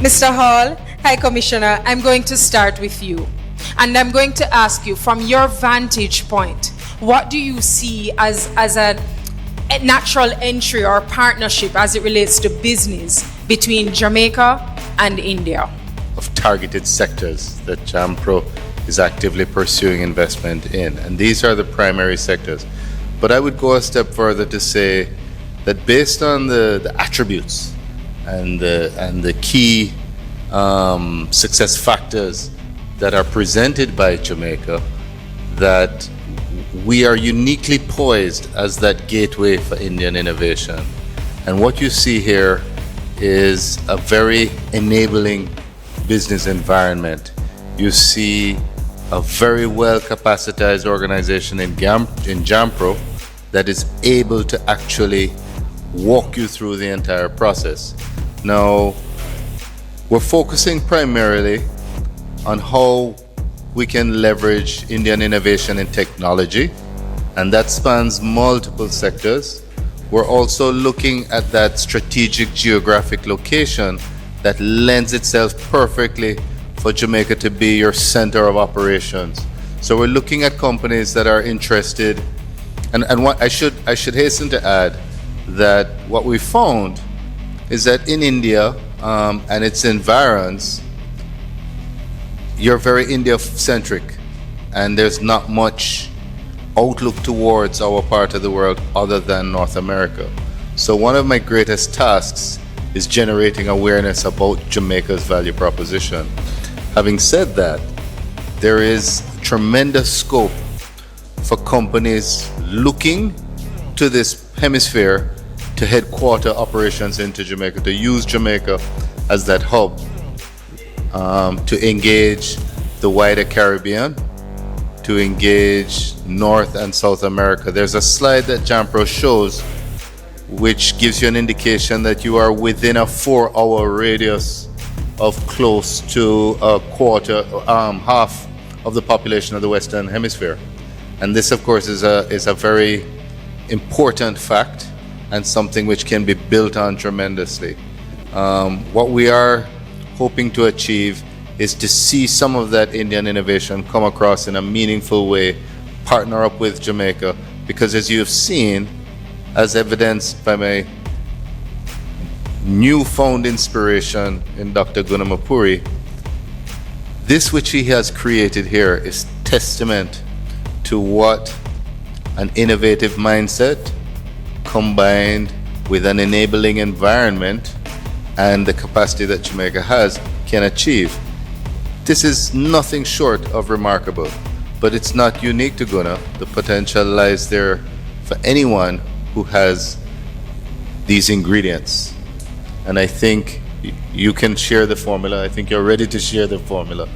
Mr. Hall, High Commissioner, I'm going to start with you. And I'm going to ask you, from your vantage point, what do you see as a natural entry or partnership as it relates to business between Jamaica and India? Of targeted sectors that JAMPRO is actively pursuing investment in. And these are the primary sectors. But I would go a step further to say that based on the attributes and the key success factors that are presented by Jamaica, that we are uniquely poised as that gateway for Indian innovation. And what you see here is a very enabling business environment. You see a very well capacitized organization in JAMPRO that is able to actually walk you through the entire process. Now, we're focusing primarily on how we can leverage Indian innovation and technology, and that spans multiple sectors. We're also looking at that strategic geographic location that lends itself perfectly for Jamaica to be your center of operations. So we're looking at companies that are interested, and what I should hasten to add that what we found is that in India and its environs, you're very India-centric, and there's not much outlook towards our part of the world other than North America. So one of my greatest tasks is generating awareness about Jamaica's value proposition. Having said that, there is tremendous scope for companies looking to this hemisphere to headquarter operations into Jamaica, to use Jamaica as that hub, to engage the wider Caribbean, to engage North and South America. There's a slide that JAMPRO shows which gives you an indication that you are within a 4-hour radius of close to a quarter, half of the population of the Western Hemisphere. And this, of course, is a very important fact and something which can be built on tremendously. What we are hoping to achieve is to see some of that Indian innovation come across in a meaningful way, partner up with Jamaica, because as you have seen, as evidenced by my newfound inspiration in Dr. Gunamapuri, this which he has created here is testament to what an innovative mindset combined with an enabling environment and the capacity that Jamaica has can achieve. This is nothing short of remarkable, but it's not unique to Guna. The potential lies there for anyone who has these ingredients. And I think you can share the formula. I think you're ready to share the formula.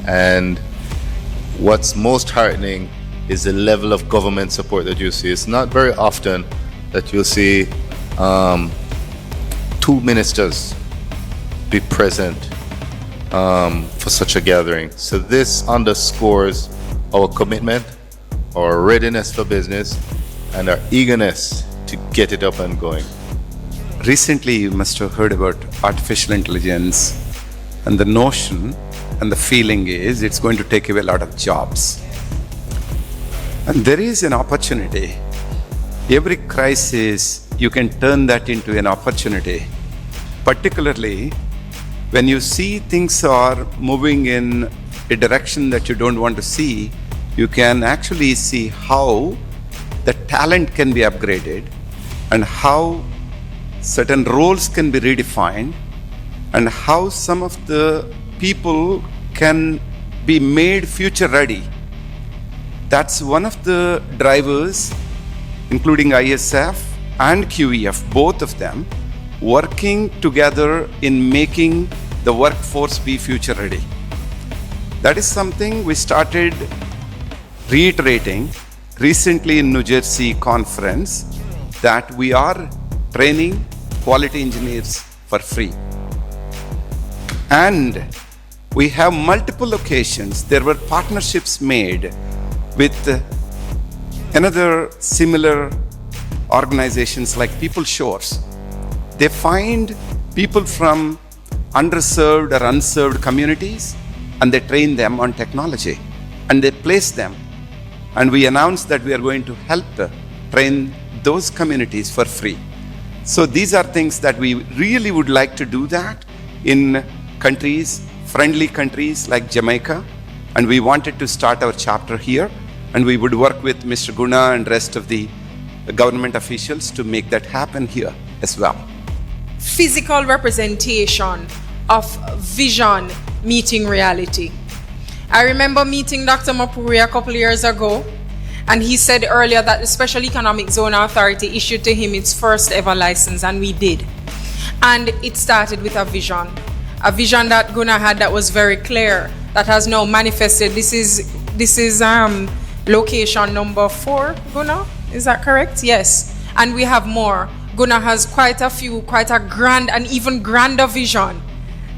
And what's most heartening is the level of government support that you see. It's not very often that you'll see 2 ministers be present for such a gathering. So this underscores our commitment, our readiness for business, and our eagerness to get it up and going. Recently, you must have heard about artificial intelligence, and the notion and the feeling is it's going to take away a lot of jobs. And there is an opportunity. Every crisis, you can turn that into an opportunity, particularly when you see things are moving in a direction that you don't want to see. You can actually see how the talent can be upgraded and how certain roles can be redefined and how some of the people can be made future ready. That's one of the drivers, including ISF and QEF, both of them, working together in making the workforce be future ready. That is something we started reiterating recently in New Jersey conference, that we are training quality engineers for free. And we have multiple locations. There were partnerships made with another similar organizations like People Shores. They find people from underserved or unserved communities, and they train them on technology, and they place them. And we announced that we are going to help train those communities for free. So these are things that we really would like to do that in countries, friendly countries like Jamaica. And we wanted to start our chapter here, and we would work with Mr. Guna and rest of the government officials to make that happen here as well. Physical representation of vision meeting reality. I remember meeting Dr. Mapuri a couple years ago, and he said earlier that the Special Economic Zone Authority issued to him its first ever license, and we did. And it started with a vision that Guna had that was very clear, that has now manifested. This is location number 4, Guna, is that correct? Yes, and we have more. Guna has quite a grand and even grander vision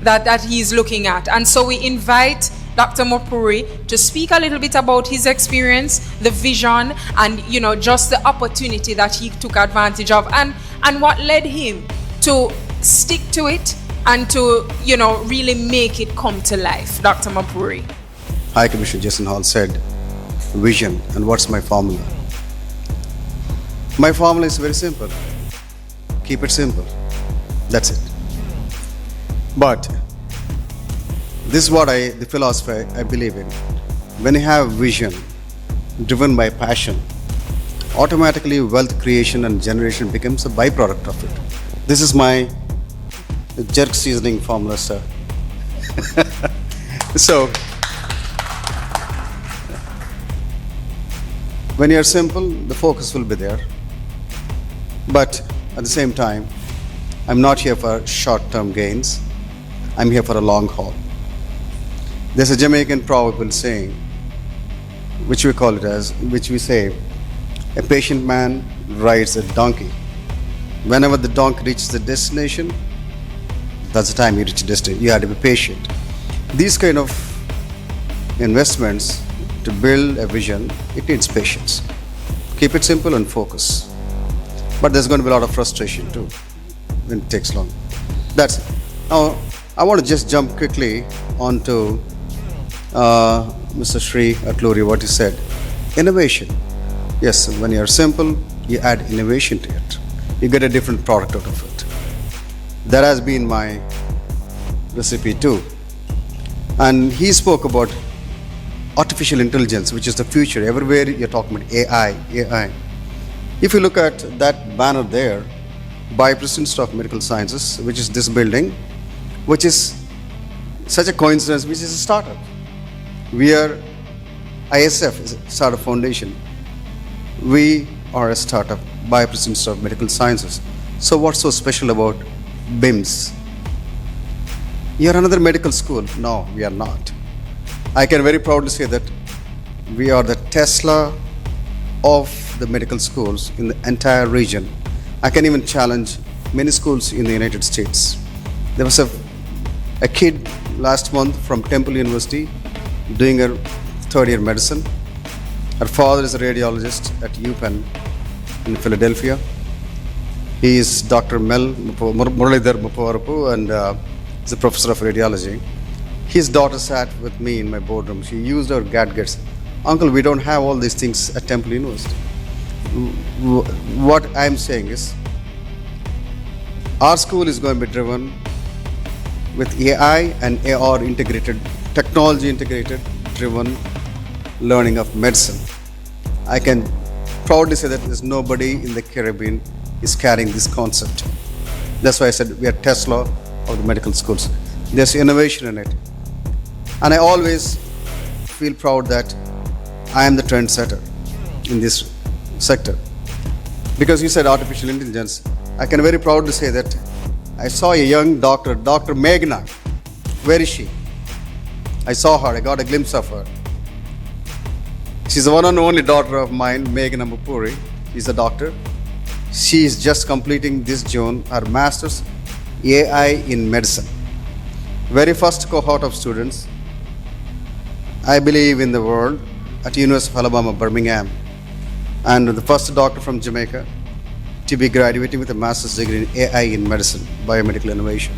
that he's looking at. And so we invite Dr. Mapuri to speak a little bit about his experience, the vision, and just the opportunity that he took advantage of, and what led him to stick to it and to really make it come to life. Dr. Mapuri. High Commissioner Jason Hall said vision, and what's my formula? My formula is very simple. Keep it simple. That's it. But this is what the philosophy I believe in. When you have vision driven by passion, automatically wealth creation and generation becomes a byproduct of it. This is my jerk seasoning formula, sir. So, when you are simple, the focus will be there. But at the same time, I'm not here for short-term gains. I'm here for a long haul. There's a Jamaican proverbial saying, which we say, a patient man rides a donkey. Whenever the donkey reaches the destination, that's the time you reach the destination. You have to be patient. These kind of investments to build a vision, it needs patience. Keep it simple and focus. But there's going to be a lot of frustration too when it takes long. That's it. Now, I want to just jump quickly onto Mr. Sri Atluri, what he said. Innovation. Yes, when you're simple, you add innovation to it. You get a different product out of it. That has been my recipe too. And he spoke about artificial intelligence, which is the future. Everywhere you're talking about AI. If you look at that banner there, by President of Medical Sciences, which is this building, which is such a coincidence, which is a startup. We are ISF, is a startup foundation. We are a startup by President of Medical Sciences. So what's so special about BIMS? You're another medical school. No, we are not. I can very proudly say that we are the Tesla of the medical schools in the entire region. I can even challenge many schools in the United States. There was a kid last month from Temple University doing her third year medicine. Her father is a radiologist at UPenn in Philadelphia. He is Dr. Muralidhar Mupavarapu, and is a professor of radiology. His daughter sat with me in my boardroom. She used her gadgets. Uncle, we don't have all these things at Temple University. What I'm saying is, our school is going to be driven with AI and AR integrated, technology integrated, driven learning of medicine. I can proudly say that there's nobody in the Caribbean is carrying this concept. That's why I said we are Tesla of the medical schools. There's innovation in it. And I always feel proud that I am the trendsetter in this sector. Because you said artificial intelligence, I can very proudly say that I saw a young doctor, Dr. Meghna. Where is she? I saw her, I got a glimpse of her. She's the one and only daughter of mine, Meghna Mapuri. She's a doctor. She is just completing this June her master's AI in medicine. Very first cohort of students, I believe, in the world at University of Alabama, Birmingham, and the first doctor from Jamaica to be graduating with a master's degree in AI in medicine, biomedical innovation.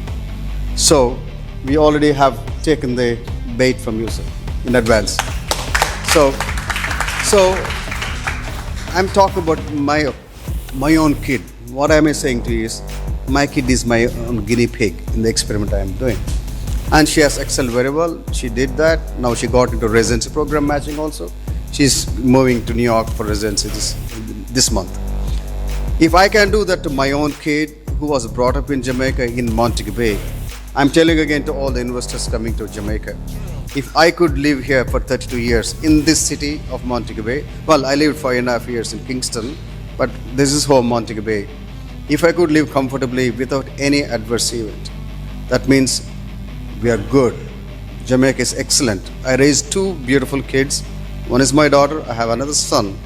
So we already have taken the bait from you, sir, in advance. So I'm talking about my own kid. What am I saying to you is, my kid is my own guinea pig in the experiment I am doing. And she has excelled very well. She did that. Now she got into residency program matching also. She's moving to New York for residency this month. If I can do that to my own kid who was brought up in Jamaica, in Montego Bay, I'm telling again to all the investors coming to Jamaica, if I could live here for 32 years in this city of Montego Bay, well, I lived 5.5 years in Kingston, but this is home, Montego Bay. If I could live comfortably without any adverse event, that means we are good. Jamaica is excellent. I raised 2 beautiful kids. One is my daughter, I have another son.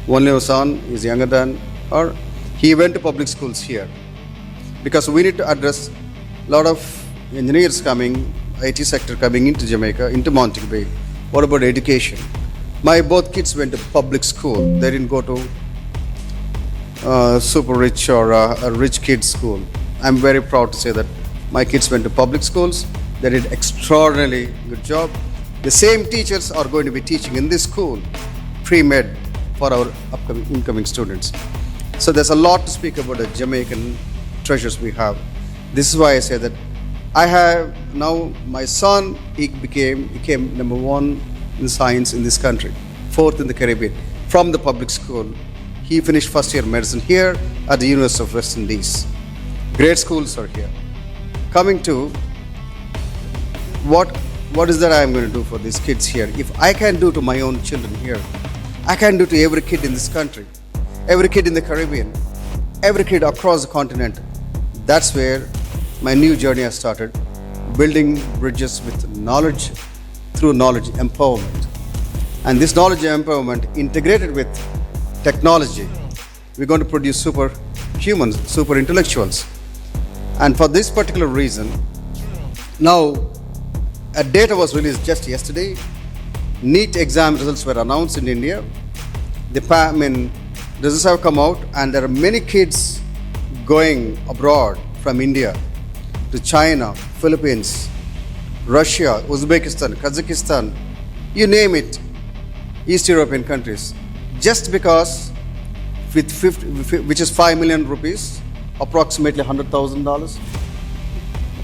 One little son is younger than her. He went to public schools here. Because we need to address a lot of engineers coming, IT sector coming into Jamaica, into Montego Bay. What about education? My both kids went to public school. They didn't go to super rich or a rich kids school. I'm very proud to say that my kids went to public schools. They did extraordinarily good job. The same teachers are going to be teaching in this school, pre-med, for our upcoming incoming students. So there's a lot to speak about the Jamaican treasures we have. This is why I say that I have now my son, he became number 1 in science in this country, 4th in the Caribbean, from the public school. He finished first year medicine here at the University of West Indies. Great schools are here. Coming to what is that I am going to do for these kids here? If I can do to my own children here, I can do to every kid in this country, every kid in the Caribbean, every kid across the continent. That's where my new journey has started, building bridges with knowledge, through knowledge empowerment. And this knowledge empowerment integrated with technology, we're going to produce super humans, super intellectuals. And for this particular reason, now a data was released just yesterday. NEET exam results were announced in India. Results have come out, and there are many kids going abroad from India to China, Philippines, Russia, Uzbekistan, Kazakhstan, you name it, East European countries, just because which is 5 million rupees, approximately $100,000,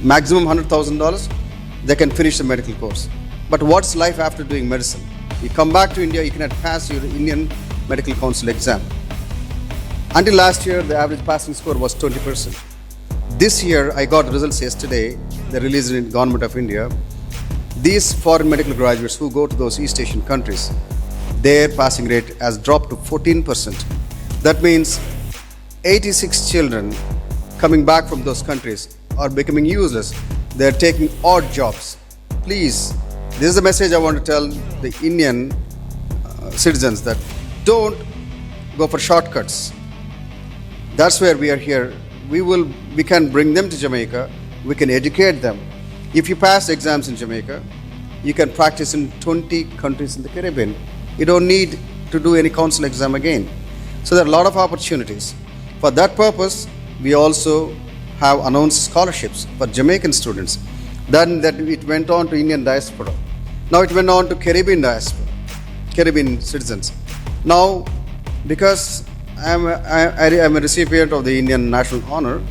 maximum $100,000, they can finish the medical course. But what's life after doing medicine? You come back to India, you cannot pass your Indian Medical Council exam. Until last year, the average passing score was 20%. This year, I got results yesterday, they released in Government of India. These foreign medical graduates who go to those East Asian countries, their passing rate has dropped to 14%. That means 86 children coming back from those countries are becoming useless. They're taking odd jobs. Please, this is the message I want to tell the Indian citizens, that don't go for shortcuts. That's where we are here. We can bring them to Jamaica. We can educate them. If you pass exams in Jamaica, you can practice in 20 countries in the Caribbean. You don't need to do any council exam again. So there are a lot of opportunities. For that purpose, we also have announced scholarships for Jamaican students. Then that it went on to Indian diaspora. Now it went on to Caribbean diaspora, Caribbean citizens. Now, because I am a recipient of the Indian National Honor,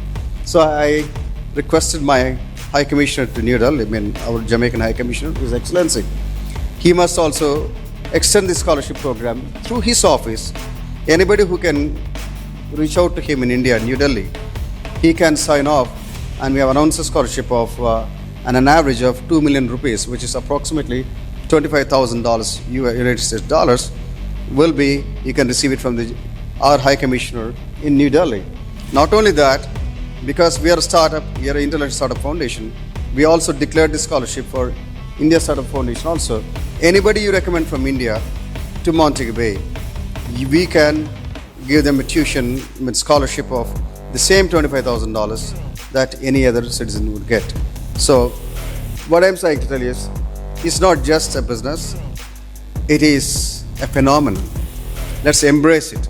so I requested my High Commissioner to New Delhi, our Jamaican High Commissioner, His Excellency. He must also extend the scholarship program through his office. Anybody who can reach out to him in India, New Delhi, he can sign off, and we have announced a scholarship of an average of 2 million rupees, which is approximately $25,000 United States dollars, will be, you can receive it from our High Commissioner in New Delhi. Not only that, because we are a startup, we are an Internet Startup Foundation, we also declared this scholarship for India Startup Foundation also. Anybody you recommend from India to Montego Bay, we can give them a tuition with scholarship of the same $25,000 that any other citizen would get. So what I'm trying to tell you is, it's not just a business, it is a phenomenon. Let's embrace it.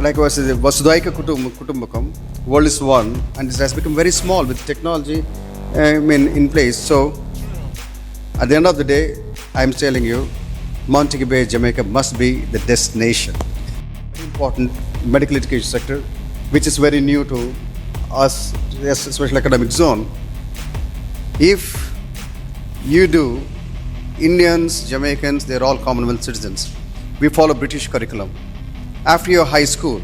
Like I said, Vasudhaika Kutumbakam, world is one, and it has become very small with technology. in place. So at the end of the day, I'm telling you, Montego Bay, Jamaica must be the destination. Important medical education sector, which is very new to us, yes, special academic zone. If you do, Indians, Jamaicans, they're all Commonwealth citizens. We follow British curriculum. After your high school,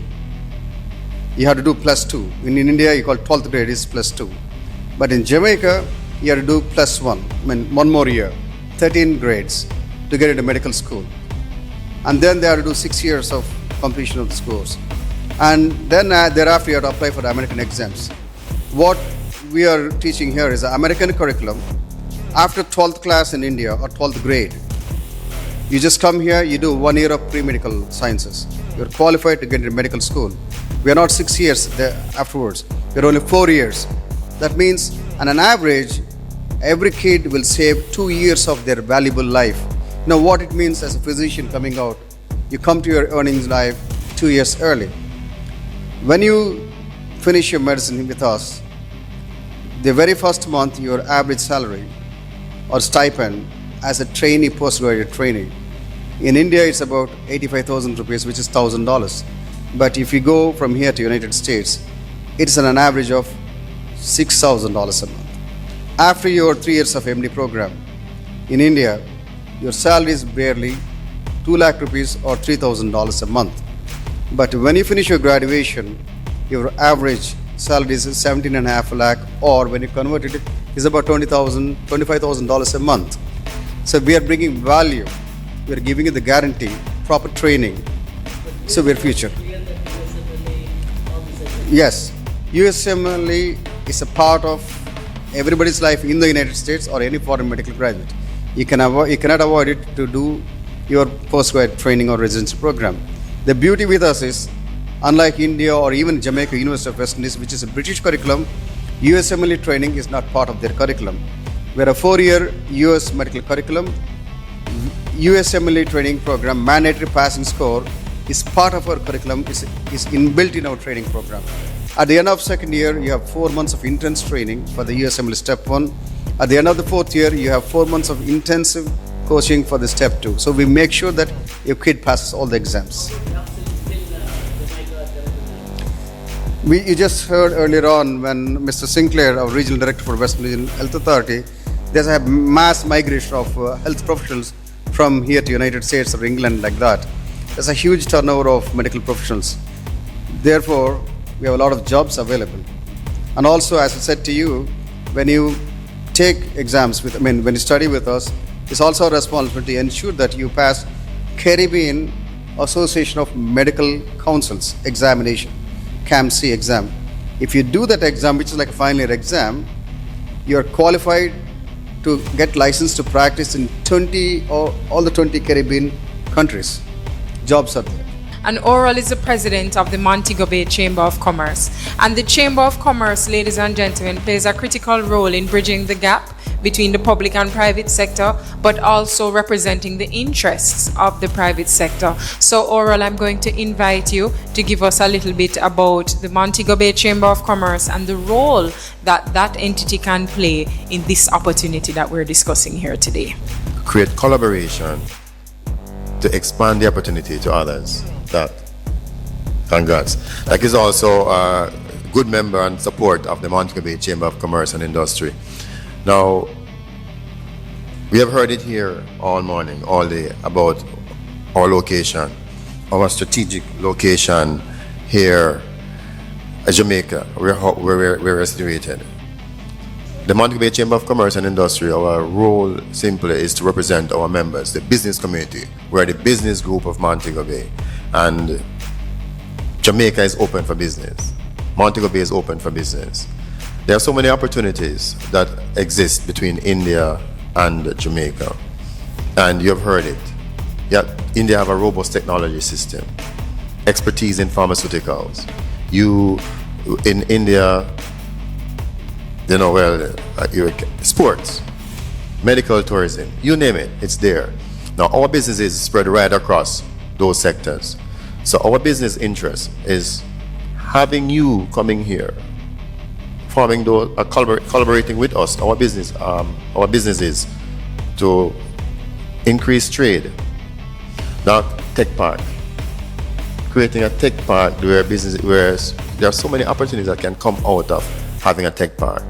you have to do +2. In India, you call 12th grade is +2. But in Jamaica, you have to do +1. One more year, 13 grades to get into medical school. And then they have to do 6 years of completion of the course. And then thereafter, you have to apply for the American exams. What we are teaching here is the American curriculum. After 12th class in India or 12th grade, you just come here, you do 1 year of pre-medical sciences. You're qualified to get into medical school. We are not 6 years there afterwards. We're only 4 years. That means, on an average, every kid will save 2 years of their valuable life. Now, what it means as a physician coming out, you come to your earnings life 2 years early. When you finish your medicine with us, the very first month, your average salary or stipend as a trainee, postgraduate trainee. In India, it's about 85,000 rupees, which is $1,000. But if you go from here to United States, it's an average of $6,000 a month. After your 3 years of MD program, in India, your salary is barely 2 lakh rupees or $3,000 a month. But when you finish your graduation, your average salary is 17.5 lakh, or when you convert it, is about $25,000 a month. So we are bringing value. We are giving you the guarantee, proper training. So we're future. Yes, USMLE is a part of everybody's life in the United States or any foreign medical graduate. You cannot avoid it to do your postgraduate training or residency program. The beauty with us is, unlike India or even Jamaica, University of West Indies, which is a British curriculum, USMLE training is not part of their curriculum. We're a 4-year US medical curriculum. USMLE training program, mandatory passing score, is part of our curriculum, is inbuilt in our training program. At the end of second year, you have 4 months of intense training for the USMLE Step 1. At the end of the fourth year, you have 4 months of intensive coaching for the Step 2. So we make sure that your kid passes all the exams. You just heard earlier on when Mr. Sinclair, our Regional Director for Western Region Health Authority, there's a mass migration of health professionals from here to United States or England, like that. There's a huge turnover of medical professionals. Therefore, we have a lot of jobs available. And also, as I said to you, when you take exams when you study with us, it's also a responsibility to ensure that you pass Caribbean Association of Medical Councils examination, CAMC exam. If you do that exam, which is like a final year exam, you're qualified to get licensed to practice in 20 or all the 20 Caribbean countries. Jobs are there. And Oral is the president of the Montego Bay Chamber of Commerce. And the Chamber of Commerce, ladies and gentlemen, plays a critical role in bridging the gap between the public and private sector, but also representing the interests of the private sector. So Oral, I'm going to invite you to give us a little bit about the Montego Bay Chamber of Commerce and the role that that entity can play in this opportunity that we're discussing here today. Create collaboration to expand the opportunity to others. That, congrats. Like is also a good member and support of the Montego Bay Chamber of Commerce and Industry. Now, we have heard it here all morning, all day, about our location, our strategic location here at Jamaica, where we're situated. The Montego Bay Chamber of Commerce and Industry, our role simply is to represent our members, the business community. We're the business group of Montego Bay. And Jamaica is open for business. Montego Bay is open for business. There are so many opportunities that exist between India and Jamaica. And you have heard it. Yeah, India have a robust technology system, expertise in pharmaceuticals. In India, sports, medical tourism, you name it, it's there. Now, our business is spread right across those sectors. So our business interest is having you coming here forming those, collaborating with us, our businesses, to increase trade. Now, tech park. Creating a tech park where there are so many opportunities that can come out of having a tech park.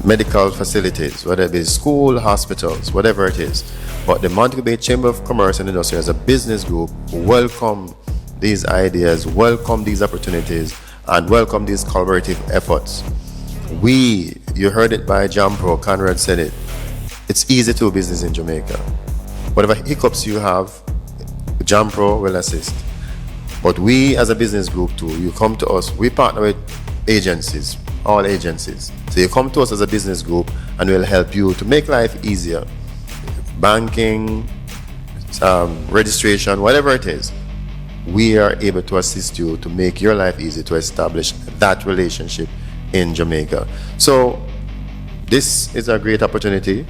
Medical facilities, whether it be school, hospitals, whatever it is. But the Montego Bay Chamber of Commerce and Industry as a business group welcome these ideas, welcome these opportunities, and welcome these collaborative efforts. You heard it by Jampro, Conrad said it, it's easy to do business in Jamaica. Whatever hiccups you have, Jampro will assist. But we as a business group too, you come to us, we partner with agencies, all agencies. So you come to us as a business group and we'll help you to make life easier. Banking, registration, whatever it is, we are able to assist you to make your life easy, to establish that relationship in Jamaica. So this is a great opportunity.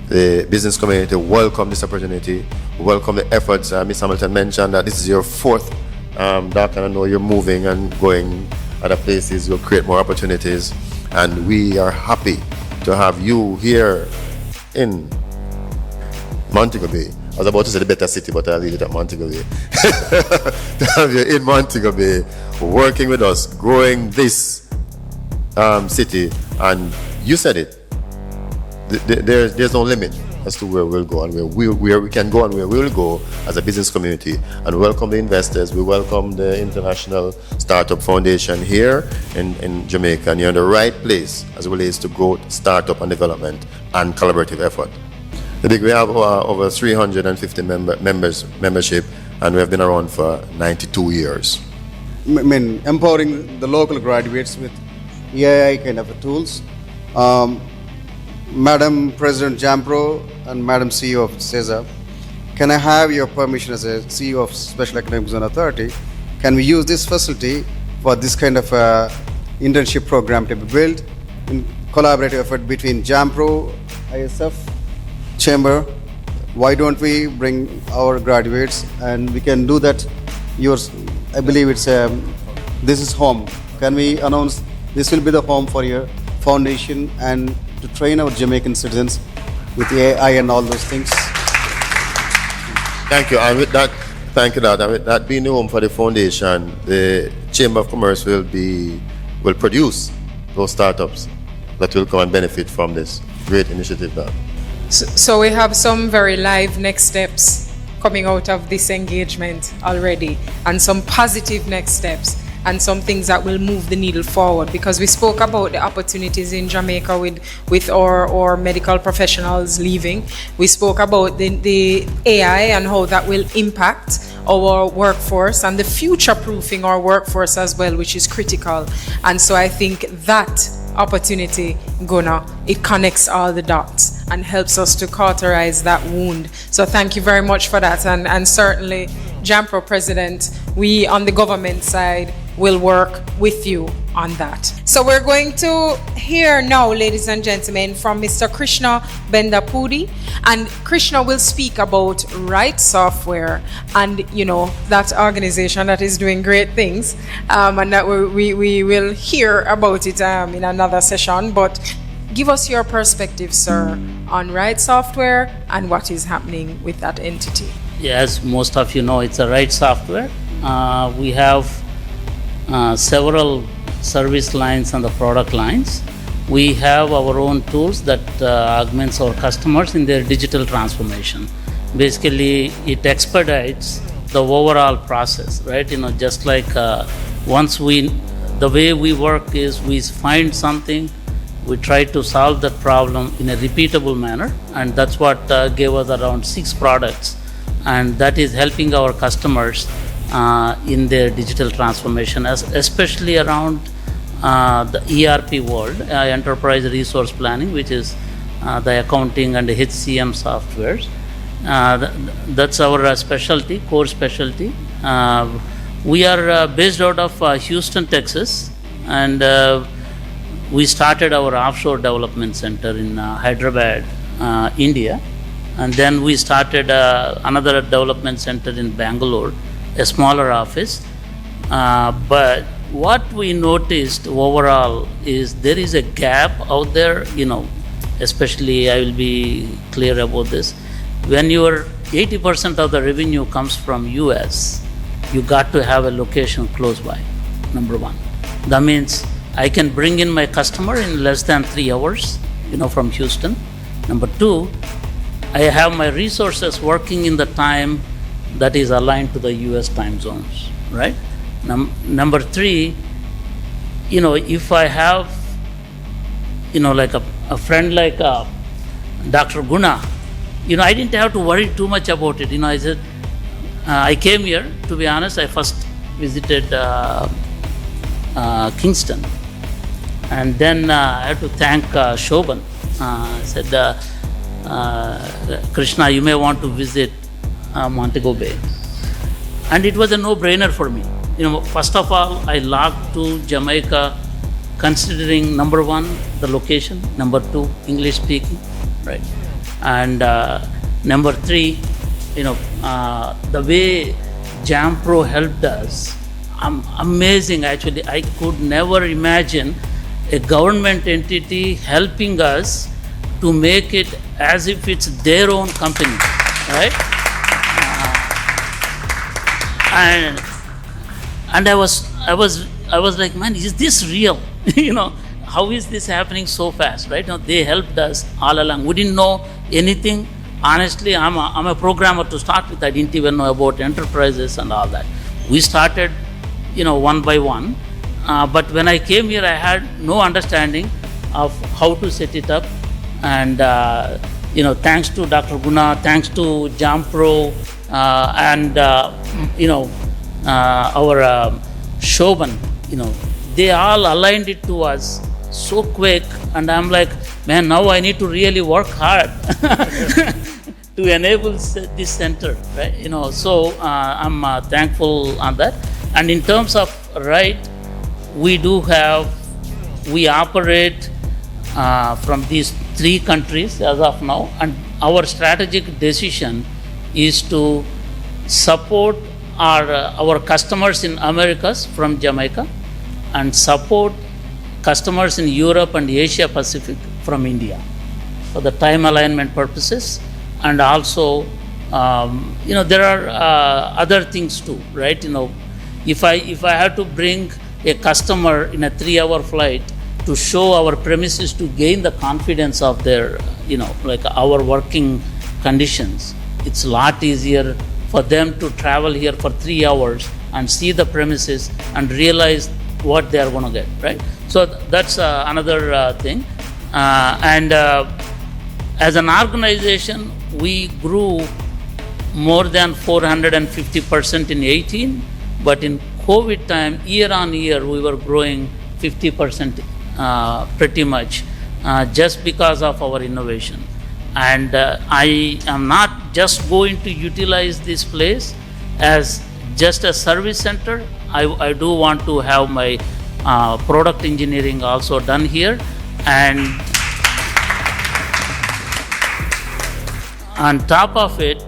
The business community welcome this opportunity, welcome the efforts. Ms. Hamilton mentioned that this is your fourth dock, and I know you're moving and going other places. You'll create more opportunities, and we are happy to have you here in Montego Bay. I was about to say the better city, but I'll leave it at Montego Bay. To have you in Montego Bay, working with us, growing this city, and you said it. There's no limit as to where we'll go and where we can go and where we'll go as a business community. And welcome the investors. We welcome the International Startup Foundation here in Jamaica. And you're in the right place as it relates to growth, startup and development and collaborative effort. We have over 350 membership, and we have been around for 92 years. I mean, empowering the local graduates with AI kind of tools. Madam President Jampro and Madam CEO of CESA, can I have your permission as a CEO of Special Economic Zone Authority? Can we use this facility for this kind of internship program to be built in collaborative effort between Jampro, ISF, Chamber? Why don't we bring our graduates and we can do that? I believe it's this is home. Can we announce this will be the home for your foundation and to train our Jamaican citizens with AI and all those things? Thank you. And with that, and with that being the home for the foundation, the Chamber of Commerce will produce those startups that will come and benefit from this great initiative. So we have some very live next steps coming out of this engagement already, and some positive next steps, and some things that will move the needle forward, because we spoke about the opportunities in Jamaica with our medical professionals leaving. We spoke about the AI and how that will impact our workforce and the future-proofing our workforce as well, which is critical. And so I think that opportunity, it connects all the dots and helps us to cauterize that wound. So thank you very much for that. And certainly, Jampro President, we on the government side will work with you on that. So we're going to hear now, ladies and gentlemen, from Mr. Krishna Bendapudi, and Krishna will speak about Right Software and that organization that is doing great things, and that we will hear about it in another session. But give us your perspective, sir, on Right Software and what is happening with that entity. As most of you know, it's a Right Software. We have several service lines and the product lines. We have our own tools that augments our customers in their digital transformation. Basically, it expedites the overall process, right? Just like the way we work is we find something, we try to solve that problem in a repeatable manner, and that's what gave us around 6 products, and that is helping our customers in their digital transformation, especially around the ERP world, enterprise resource planning, which is the accounting and the HCM softwares. That's our specialty, core specialty. We are based out of Houston, Texas, and we started our offshore development center in Hyderabad, India, and then we started another development center in Bangalore, a smaller office. But what we noticed overall is there is a gap out there, especially I will be clear about this. When your 80% of the revenue comes from US, you got to have a location close by, number one. That means I can bring in my customer in less than 3 hours, from Houston. Number two, I have my resources working in the time that is aligned to the US time zones, right? Number three, if I have, like a friend like Dr. Guna, I didn't have to worry too much about it. I said, I came here, to be honest, I first visited Kingston. And then I had to thank Shoban. I said, Krishna, you may want to visit Montego Bay. And it was a no-brainer for me. First of all, I logged to Jamaica considering number one, the location, number two, English speaking, right? And number three, the way JamPro helped us, amazing actually. I could never imagine a government entity helping us to make it as if it's their own company, right? And I was like, man, is this real? How is this happening so fast, right? They helped us all along. We didn't know anything. Honestly, I'm a programmer to start with. I didn't even know about enterprises and all that. We started, one by one. But when I came here, I had no understanding of how to set it up. And, thanks to Dr. Guna, thanks to JamPro, and, our Shoban, they all aligned it to us so quick. And I'm like, man, now I need to really work hard to enable this center, right? So I'm thankful on that. And in terms of we operate from these 3 countries as of now, and our strategic decision is to support our customers in Americas from Jamaica and support customers in Europe and Asia Pacific from India for the time alignment purposes. And also, there are other things too, right? If I have to bring a customer in a 3-hour flight to show our premises to gain the confidence of their, our working conditions, it's a lot easier for them to travel here for 3 hours and see the premises and realize what they are going to get, right? So that's another thing. And as an organization, we grew more than 450% in 18, but in COVID time, year on year, we were growing 50% pretty much just because of our innovation. And I am not just going to utilize this place as just a service center. I do want to have my product engineering also done here. And on top of it,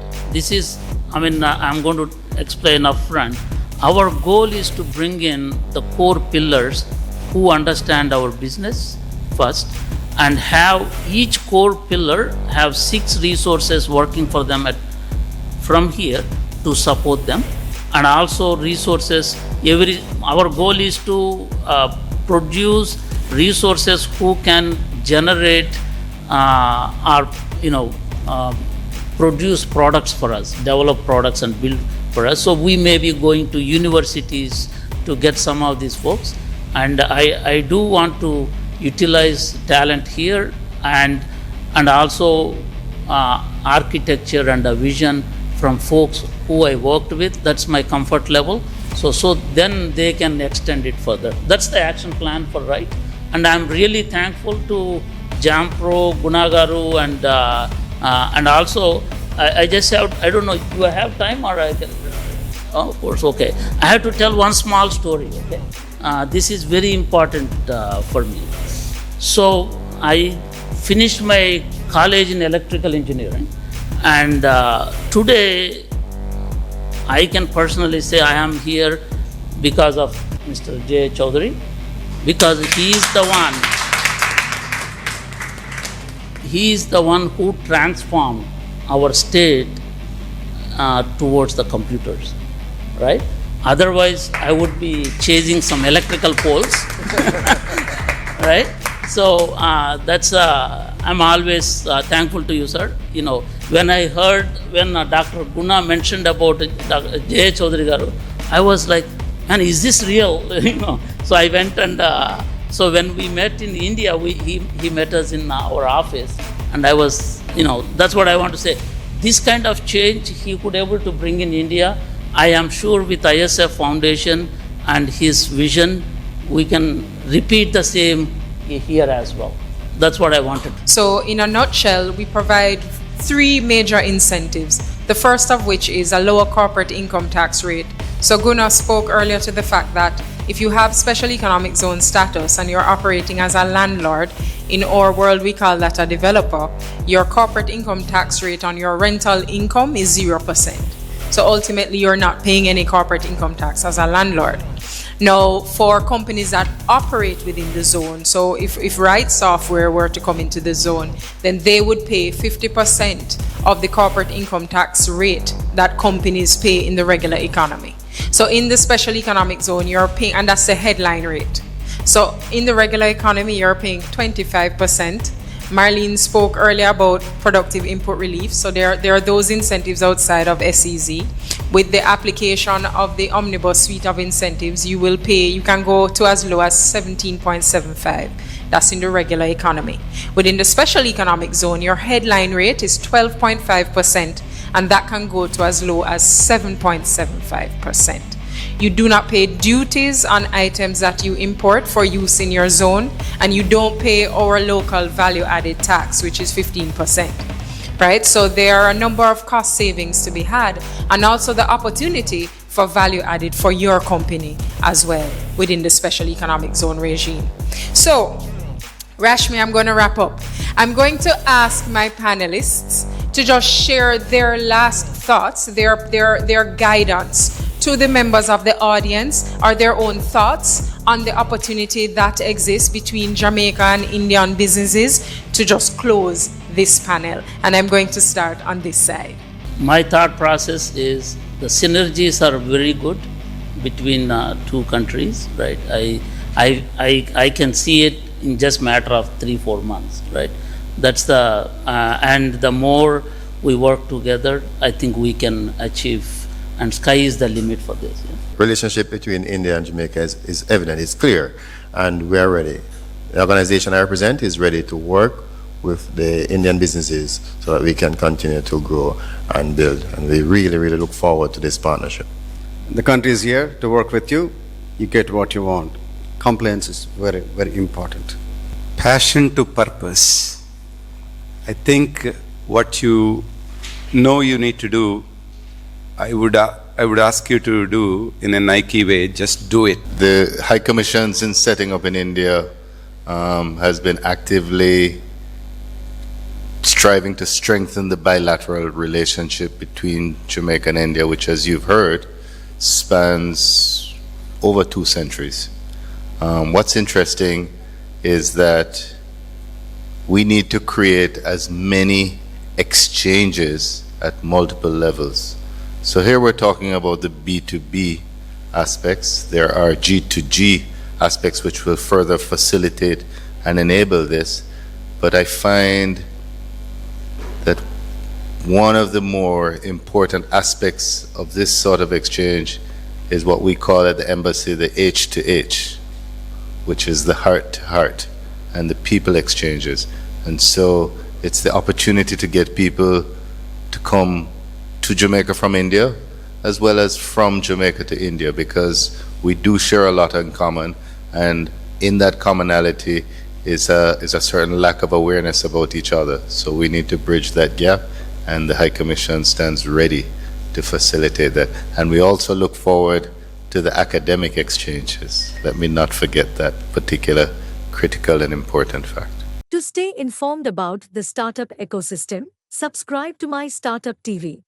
I'm going to explain upfront. Our goal is to bring in the core pillars who understand our business first, and have each core pillar have 6 resources working for them from here to support them, and also resources. Our goal is to produce resources who can generate produce products for us, develop products and build for us. So we may be going to universities to get some of these folks. And I do want to utilize talent here, and also architecture and a vision from folks who I worked with. That's my comfort level. So then they can extend it further. That's the action plan for Right. And I'm really thankful to JamPro, Gunagaru, and also I just have, I don't know, do I have time or I can? Oh, of course, okay. I have to tell one small story, okay? This is very important for me. So I finished my college in electrical engineering, and today I can personally say I am here because of Mr. J. Chaudhary, because he is the one who transformed our state towards the computers, right? Otherwise, I would be chasing some electrical poles, right? So I'm always thankful to you, sir. You know, when I heard Dr. Guna mentioned about Dr. J. Chaudhary garu, I was like, man, is this real? You know. So I went and so when we met in India, he met us in our office, and I was, you know, that's what I want to say. This kind of change he could able to bring in India. I am sure with ISF Foundation and his vision, we can repeat the same here as well. That's what I wanted. So in a nutshell, we provide 3 major incentives. The first of which is a lower corporate income tax rate. So Guna spoke earlier to the fact that if you have special economic zone status and you're operating as a landlord, in our world we call that a developer, your corporate income tax rate on your rental income is 0%. So ultimately you're not paying any corporate income tax as a landlord. Now, for companies that operate within the zone, so if Right Software were to come into the zone, then they would pay 50% of the corporate income tax rate that companies pay in the regular economy. So in the special economic zone, you're paying, and that's the headline rate. So in the regular economy, you're paying 25%. Marlene spoke earlier about productive input relief. So there are those incentives outside of SEZ. With the application of the omnibus suite of incentives, you will pay, you can go to as low as 17.75. That's in the regular economy. Within the special economic zone, your headline rate is 12.5%, and that can go to as low as 7.75%. You do not pay duties on items that you import for use in your zone, and you don't pay our local value-added tax, which is 15%. Right? So there are a number of cost savings to be had, and also the opportunity for value added for your company as well within the special economic zone regime. So, Rashmi, I'm going to wrap up. I'm going to ask my panelists to just share their last thoughts, their guidance to the members of the audience, or their own thoughts on the opportunity that exists between Jamaica and Indian businesses to just close this panel. And I'm going to start on this side. My thought process is the synergies are very good between 2 countries, right? I can see it in just matter of 3-4 months, right? That's the and the more we work together, I think we can achieve, and sky is the limit for this. Yeah. Relationship between India and Jamaica is evident, it's clear, and we are ready. The organization I represent is ready to work with the Indian businesses so that we can continue to grow and build, and we really, really look forward to this partnership. The country is here to work with you. You get what you want. Compliance is very, very important. Passion to purpose. I think what you know you need to do, I would ask you to do in a Nike way, just do it. The High Commissions in setting up in India has been actively striving to strengthen the bilateral relationship between Jamaica and India, which, as you've heard, spans over 2 centuries. What's interesting is that we need to create as many exchanges at multiple levels. So here we're talking about the B2B aspects. There are G2G aspects which will further facilitate and enable this. But I find that one of the more important aspects of this sort of exchange is what we call at the embassy the H to H, which is the heart to heart and the people exchanges. And so it's the opportunity to get people to come to Jamaica from India, as well as from Jamaica to India, because we do share a lot in common, and in that commonality is a certain lack of awareness about each other. So we need to bridge that gap, and the High Commission stands ready to facilitate that. And we also look forward to the academic exchanges. Let me not forget that particular critical and important fact. To stay informed about the startup ecosystem, subscribe to My Startup TV.